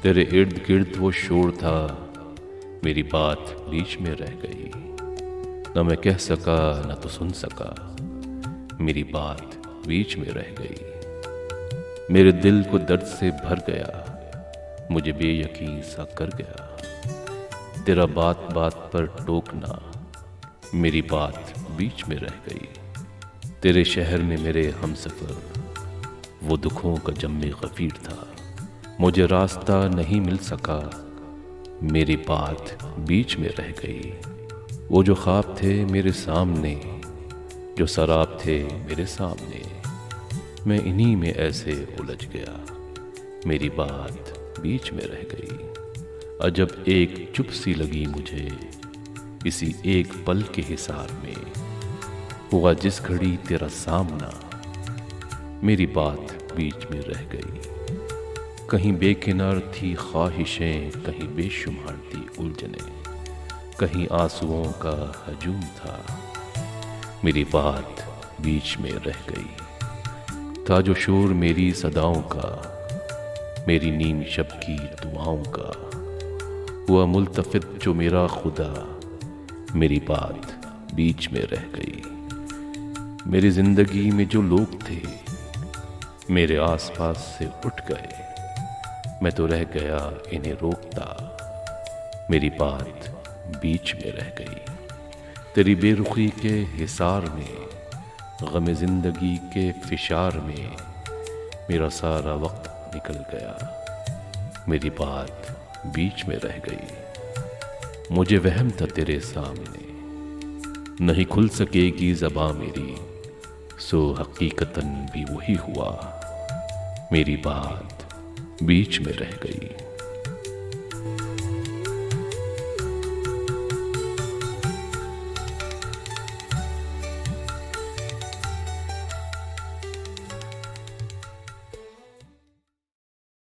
तेरे इर्द गिर्द वो शोर था, मेरी बात बीच में रह गई। न मैं कह सका न तो सुन सका, मेरी बात बीच में रह गई। मेरे दिल को दर्द से भर गया, मुझे बेयकीन सा कर गया। तेरा बात बात पर टोकना, मेरी बात बीच में रह गई। तेरे शहर में मेरे हमसफर, वो दुखों का जम्मे गफीर था। मुझे रास्ता नहीं मिल सका, मेरी बात बीच में रह गई। वो जो ख्वाब थे मेरे सामने, जो सराब थे मेरे सामने, मैं इन्हीं में ऐसे उलझ गया, मेरी बात बीच में रह गई। अजब एक चुप सी लगी मुझे, इसी एक पल के हिसार में। हुआ जिस घड़ी तेरा सामना, मेरी बात बीच में रह गई। कहीं बेकिनार थी ख्वाहिशें, कहीं बेशुमार थी उलझनें, कहीं आंसुओं का हजूम था, मेरी बात बीच में रह गई। था जो शोर मेरी सदाओं का, मेरी नीम शब की दुआओं का, हुआ मुल्तफित जो मेरा खुदा, मेरी बात बीच में रह गई। मेरी जिंदगी में जो लोग थे, मेरे आसपास से उठ गए, मैं तो रह गया इन्हें रोकता, मेरी बात बीच में रह गई। तेरी बेरुखी के हिसार में, गम जिंदगी के फिशार में, मेरा सारा वक्त निकल गया, मेरी बात बीच में रह गई। मुझे वहम था तेरे सामने, नहीं खुल सकेगी ज़बां मेरी, सो हकीकतन भी वही हुआ, मेरी बात बीच में रह गई।